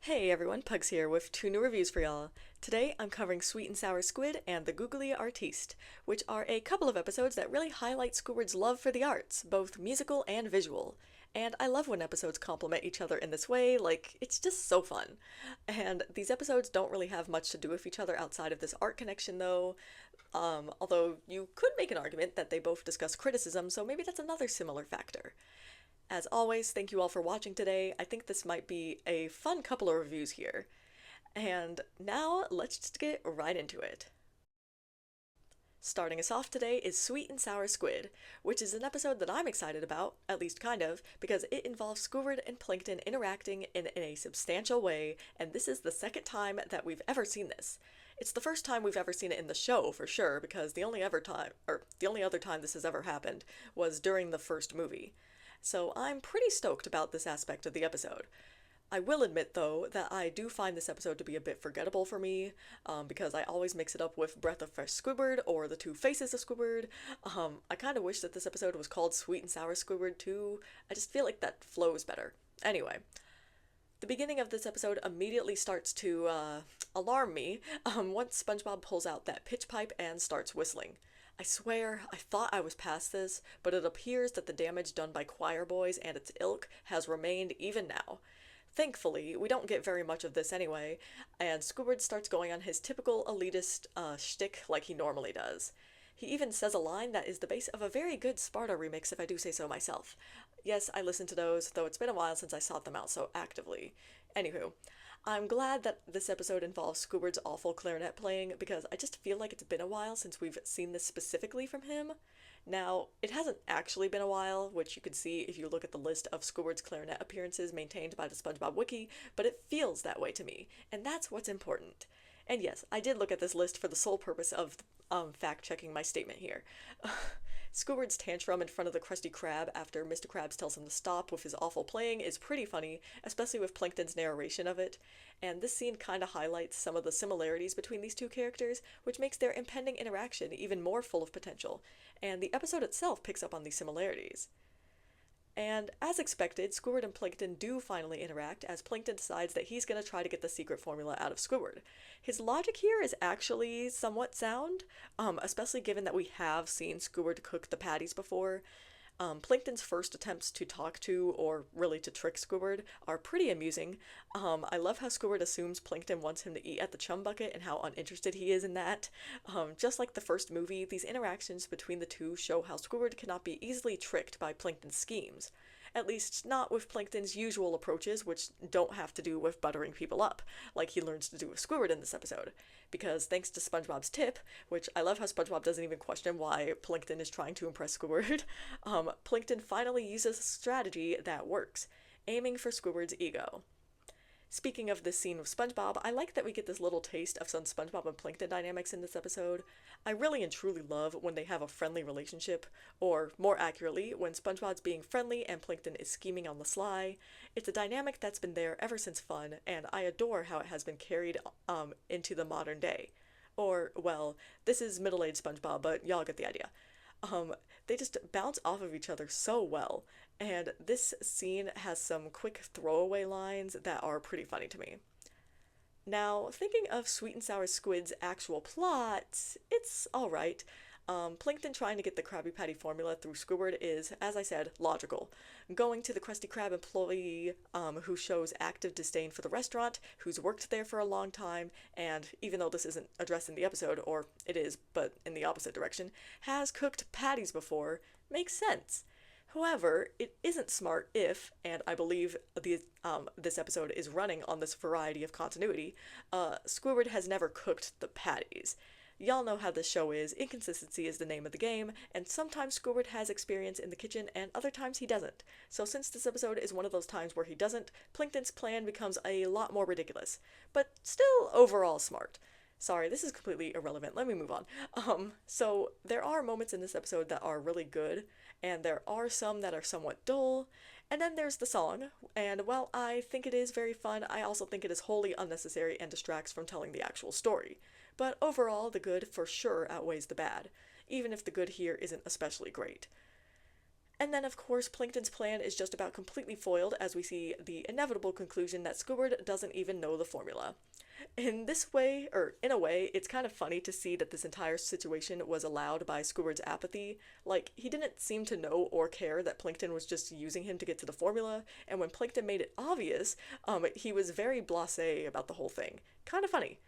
Hey everyone, Pugs here with two new reviews for y'all. Today I'm covering Sweet and Sour Squid and the Googly Artiste, which are a couple of episodes that really highlight Squidward's love for the arts, both musical and visual. And I love when episodes complement each other in this way, it's just so fun. And these episodes don't really have much to do with each other outside of this art connection though, although you could make an argument that they both discuss criticism, so maybe that's another similar factor. As always, thank you all for watching today. I think this might be a fun couple of reviews here. And now let's just get right into it. Starting us off today is Sweet and Sour Squid, which is an episode that I'm excited about, at least kind of, because it involves Squidward and Plankton interacting in a substantial way, and this is the second time that we've ever seen this. It's the first time we've ever seen it in the show, for sure, because the only other time this has ever happened was during the first movie. So I'm pretty stoked about this aspect of the episode. I will admit, though, that I do find this episode to be a bit forgettable for me, because I always mix it up with Breath of Fresh Squidward or The Two Faces of Squidward. I kind of wish that this episode was called Sweet and Sour Squidward, too. I just feel like that flows better. Anyway, the beginning of this episode immediately starts to alarm me once SpongeBob pulls out that pitch pipe and starts whistling. I swear, I thought I was past this, but it appears that the damage done by Choir Boys and its ilk has remained even now. Thankfully, we don't get very much of this anyway, and Squidward starts going on his typical elitist shtick like he normally does. He even says a line that is the base of a very good Sparta remix, if I do say so myself. Yes, I listened to those, though it's been a while since I sought them out so actively. Anywho, I'm glad that this episode involves Squidward's awful clarinet playing because I just feel like it's been a while since we've seen this specifically from him. Now, it hasn't actually been a while, which you can see if you look at the list of Squidward's clarinet appearances maintained by the SpongeBob Wiki, but it feels that way to me, and that's what's important. And yes, I did look at this list for the sole purpose of fact-checking my statement here. Squidward's tantrum in front of the Krusty Krab after Mr. Krabs tells him to stop with his awful playing is pretty funny, especially with Plankton's narration of it, and this scene kinda highlights some of the similarities between these two characters, which makes their impending interaction even more full of potential, and the episode itself picks up on these similarities. And as expected, Squidward and Plankton do finally interact as Plankton decides that he's going to try to get the secret formula out of Squidward. His logic here is actually somewhat sound, especially given that we have seen Squidward cook the patties before. Plankton's first attempts to talk to, or really to trick Squidward, are pretty amusing. I love how Squidward assumes Plankton wants him to eat at the chum bucket and how uninterested he is in that. Just like the first movie, these interactions between the two show how Squidward cannot be easily tricked by Plankton's schemes. At least not with Plankton's usual approaches, which don't have to do with buttering people up, like he learns to do with Squidward in this episode. Because thanks to SpongeBob's tip, which I love how SpongeBob doesn't even question why Plankton is trying to impress Squidward, Plankton finally uses a strategy that works, aiming for Squidward's ego. Speaking of this scene with SpongeBob, I like that we get this little taste of some SpongeBob and Plankton dynamics in this episode. I really and truly love when they have a friendly relationship, or more accurately, when SpongeBob's being friendly and Plankton is scheming on the sly. It's a dynamic that's been there ever since Fun, and I adore how it has been carried into the modern day. Or, well, this is middle-aged SpongeBob, but y'all get the idea. They just bounce off of each other so well, and this scene has some quick throwaway lines that are pretty funny to me. Now, thinking of Sweet and Sour Squid's actual plot, it's alright. Plankton trying to get the Krabby Patty formula through Squidward is, as I said, logical. Going to the Krusty Krab employee who shows active disdain for the restaurant, who's worked there for a long time, and even though this isn't addressed in the episode, or it is, but in the opposite direction, has cooked patties before, makes sense. However, it isn't smart if, and I believe this episode is running on this variety of continuity, Squidward has never cooked the patties. Y'all know how this show is, inconsistency is the name of the game, and sometimes Squidward has experience in the kitchen and other times he doesn't. So since this episode is one of those times where he doesn't, Plankton's plan becomes a lot more ridiculous, but still overall smart. Sorry, this is completely irrelevant. Let me move on. So there are moments in this episode that are really good, and there are some that are somewhat dull, and then there's the song, and while I think it is very fun, I also think it is wholly unnecessary and distracts from telling the actual story. But overall, the good for sure outweighs the bad, even if the good here isn't especially great. And then, of course, Plankton's plan is just about completely foiled as we see the inevitable conclusion that Squidward doesn't even know the formula. In this way, or in a way, it's kind of funny to see that this entire situation was allowed by Squidward's apathy. Like, he didn't seem to know or care that Plankton was just using him to get to the formula, and when Plankton made it obvious, he was very blasé about the whole thing. Kind of funny.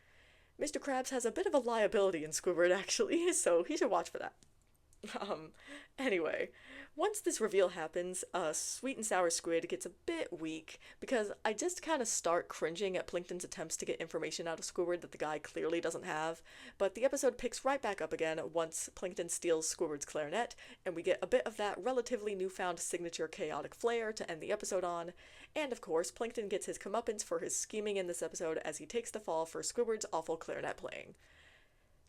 Mr. Krabs has a bit of a liability in Squidward, actually, so he should watch for that. Um, anyway, once this reveal happens, Sweet and Sour Squid gets a bit weak because I just kind of start cringing at Plankton's attempts to get information out of Squidward that the guy clearly doesn't have, but the episode picks right back up again once Plankton steals Squidward's clarinet, and we get a bit of that relatively newfound signature chaotic flair to end the episode on, and of course, Plankton gets his comeuppance for his scheming in this episode as he takes the fall for Squidward's awful clarinet playing.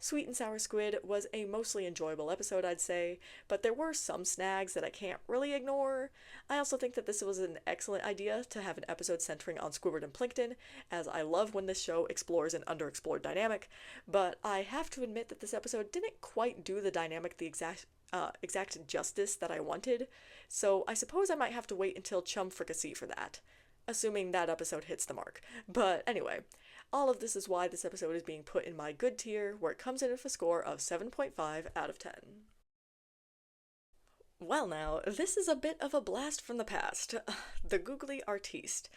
Sweet and Sour Squid was a mostly enjoyable episode, I'd say, but there were some snags that I can't really ignore. I also think that this was an excellent idea to have an episode centering on Squidward and Plankton, as I love when this show explores an underexplored dynamic, but I have to admit that this episode didn't quite do the dynamic the exact justice that I wanted, so I suppose I might have to wait until Chum Fricassee for that, assuming that episode hits the mark. But anyway, all of this is why this episode is being put in my good tier, where it comes in with a score of 7.5 out of 10. Well now, this is a bit of a blast from the past. The Googly Artiste.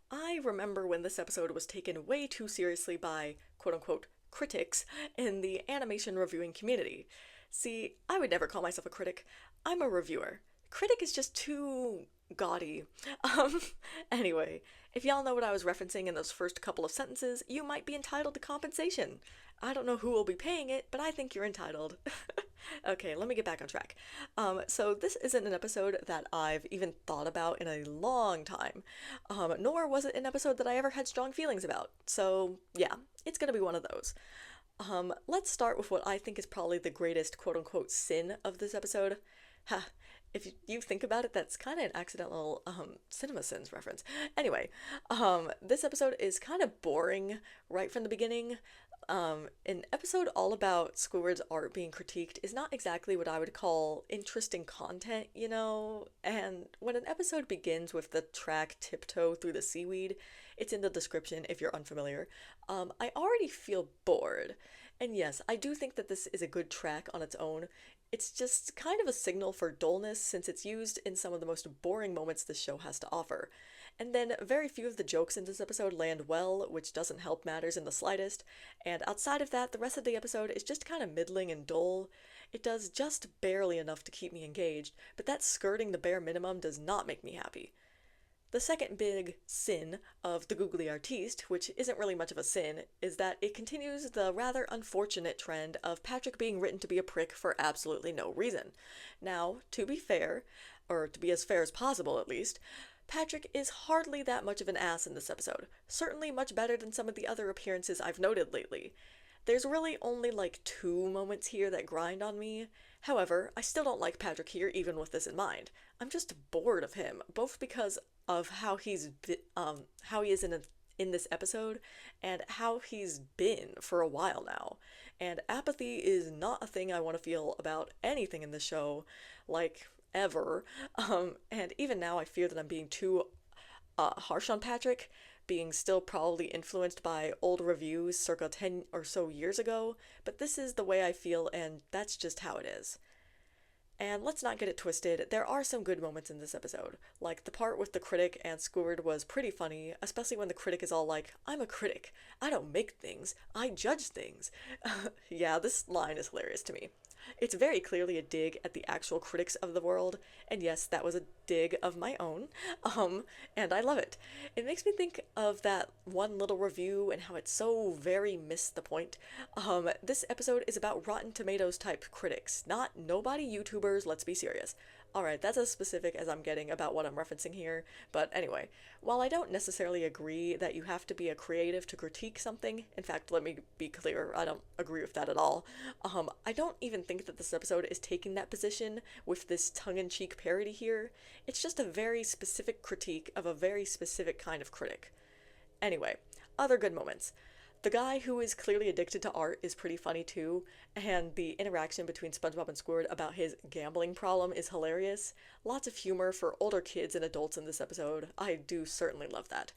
I remember when this episode was taken way too seriously by quote-unquote critics in the animation reviewing community. See, I would never call myself a critic. I'm a reviewer. Critic is just too gaudy. Anyway, if y'all know what I was referencing in those first couple of sentences, you might be entitled to compensation. I don't know who will be paying it, but I think you're entitled. Okay, let me get back on track. So this isn't an episode that I've even thought about in a long time, nor was it an episode that I ever had strong feelings about. So yeah, it's gonna be one of those. Let's start with what I think is probably the greatest quote-unquote sin of this episode. Ha, if you think about it, that's kind of an accidental Cinema Sins reference. Anyway, this episode is kind of boring right from the beginning. An episode all about Squidward's art being critiqued is not exactly what I would call interesting content, you know? And when an episode begins with the track Tiptoe Through the Seaweed, it's in the description if you're unfamiliar, I already feel bored. And yes, I do think that this is a good track on its own. It's just kind of a signal for dullness since it's used in some of the most boring moments this show has to offer. And then very few of the jokes in this episode land well, which doesn't help matters in the slightest, and outside of that, the rest of the episode is just kind of middling and dull. It does just barely enough to keep me engaged, but that skirting the bare minimum does not make me happy. The second big sin of the Googly Artiste, which isn't really much of a sin, is that it continues the rather unfortunate trend of Patrick being written to be a prick for absolutely no reason. Now, to be fair, or to be as fair as possible at least, Patrick is hardly that much of an ass in this episode, certainly much better than some of the other appearances I've noted lately. There's really only like 2 moments here that grind on me. However, I still don't like Patrick here even with this in mind. I'm just bored of him, both because of how he is in this episode and how he's been for a while now. And apathy is not a thing I want to feel about anything in the show, like ever. And even now I fear that I'm being too harsh on Patrick, being still probably influenced by old reviews circa 10 or so years ago, but this is the way I feel and that's just how it is. And let's not get it twisted, there are some good moments in this episode. Like, the part with the critic and Squidward was pretty funny, especially when the critic is all like, "I'm a critic. I don't make things. I judge things." Yeah, this line is hilarious to me. It's very clearly a dig at the actual critics of the world, and yes, that was a dig of my own, and I love it. It makes me think of that one little review and how it so very missed the point. This episode is about Rotten Tomatoes type critics, not nobody YouTubers, let's be serious. Alright, that's as specific as I'm getting about what I'm referencing here, but anyway, while I don't necessarily agree that you have to be a creative to critique something, in fact, let me be clear, I don't agree with that at all, I don't even think that this episode is taking that position with this tongue-in-cheek parody here. It's just a very specific critique of a very specific kind of critic. Anyway, other good moments. The guy who is clearly addicted to art is pretty funny too, and the interaction between SpongeBob and Squidward about his gambling problem is hilarious. Lots of humor for older kids and adults in this episode. I do certainly love that.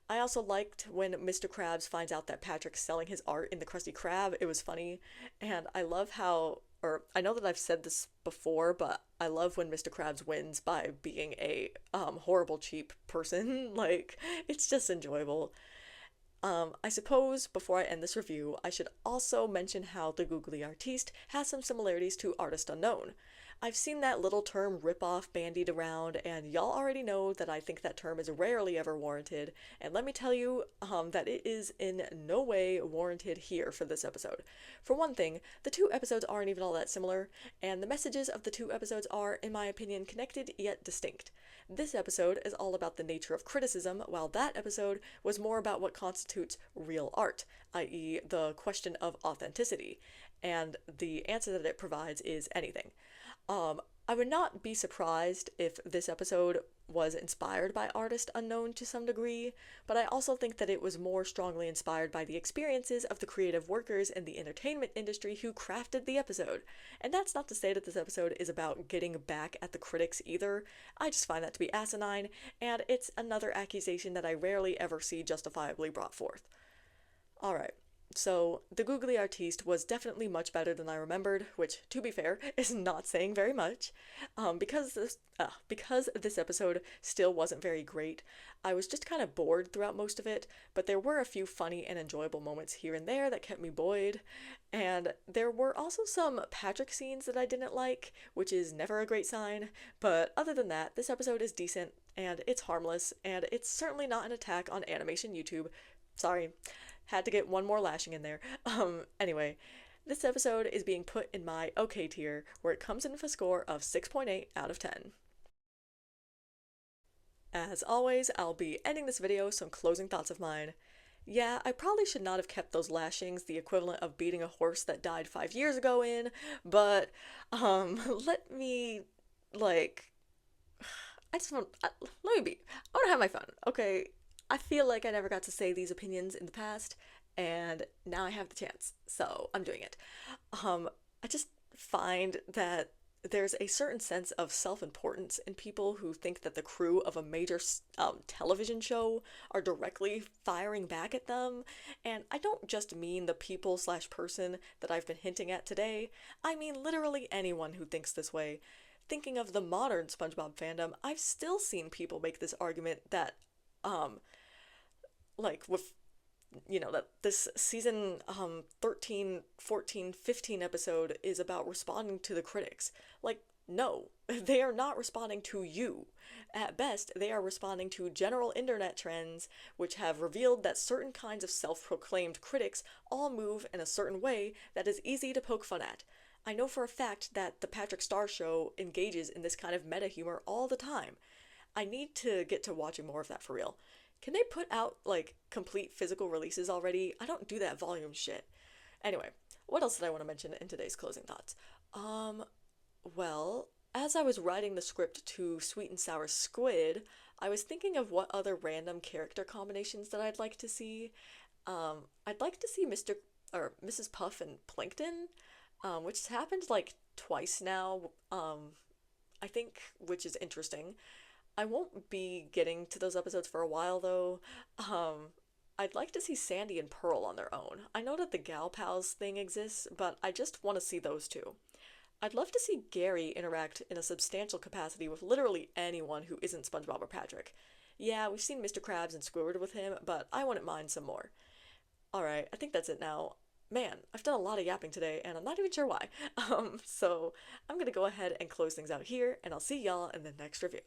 I also liked when Mr. Krabs finds out that Patrick's selling his art in the Krusty Krab. It was funny. And I love how, or I know that I've said this before, but I love when Mr. Krabs wins by being a horrible, cheap person. Like, it's just enjoyable. I suppose before I end this review, I should also mention how the Googly Artiste has some similarities to Artist Unknown. I've seen that little term rip-off bandied around, and y'all already know that I think that term is rarely ever warranted, and let me tell you that it is in no way warranted here for this episode. For one thing, the two episodes aren't even all that similar, and the messages of the two episodes are, in my opinion, connected yet distinct. This episode is all about the nature of criticism, while that episode was more about what constitutes real art, i.e., the question of authenticity, and the answer that it provides is anything. I would not be surprised if this episode was inspired by Artist Unknown to some degree, but I also think that it was more strongly inspired by the experiences of the creative workers in the entertainment industry who crafted the episode. And that's not to say that this episode is about getting back at the critics either. I just find that to be asinine, and it's another accusation that I rarely ever see justifiably brought forth. Alright. So, the Googly Artiste was definitely much better than I remembered, which, to be fair, is not saying very much. Because this episode still wasn't very great, I was just kind of bored throughout most of it, but there were a few funny and enjoyable moments here and there that kept me buoyed, and there were also some Patrick scenes that I didn't like, which is never a great sign, but other than that, this episode is decent, and it's harmless, and it's certainly not an attack on animation YouTube. Sorry. Had to get one more lashing in there. Anyway, this episode is being put in my okay tier, where it comes in with a score of 6.8 out of 10. As always, I'll be ending this video with some closing thoughts of mine. Yeah, I probably should not have kept those lashings the equivalent of beating a horse that died 5 years ago in, but, let me, like, let me be, I want to have my fun, okay? I feel like I never got to say these opinions in the past, and now I have the chance, so I'm doing it. I just find that there's a certain sense of self-importance in people who think that the crew of a major television show are directly firing back at them, and I don't just mean the people/person that I've been hinting at today, I mean literally anyone who thinks this way. Thinking of the modern SpongeBob fandom, I've still seen people make this argument that, like with that this season 13, 14, 15 episode is about responding to the critics. Like, no, they are not responding to you. At best, they are responding to general internet trends, which have revealed that certain kinds of self-proclaimed critics all move in a certain way that is easy to poke fun at. I know for a fact that the Patrick Star Show engages in this kind of meta humor all the time. I need to get to watching more of that for real. Can they put out, like, complete physical releases already? I don't do that volume shit. Anyway, what else did I want to mention in today's closing thoughts? Well, as I was writing the script to Sweet and Sour Squid, I was thinking of what other random character combinations that I'd like to see. I'd like to see Mrs. Puff and Plankton, which has happened, like, twice now, I think, which is interesting. I won't be getting to those episodes for a while, though. I'd like to see Sandy and Pearl on their own. I know that the Gal Pals thing exists, but I just want to see those two. I'd love to see Gary interact in a substantial capacity with literally anyone who isn't SpongeBob or Patrick. Yeah, we've seen Mr. Krabs and Squidward with him, but I wouldn't mind some more. Alright, I think that's it now. Man, I've done a lot of yapping today, and I'm not even sure why. So I'm gonna go ahead and close things out here, and I'll see y'all in the next review.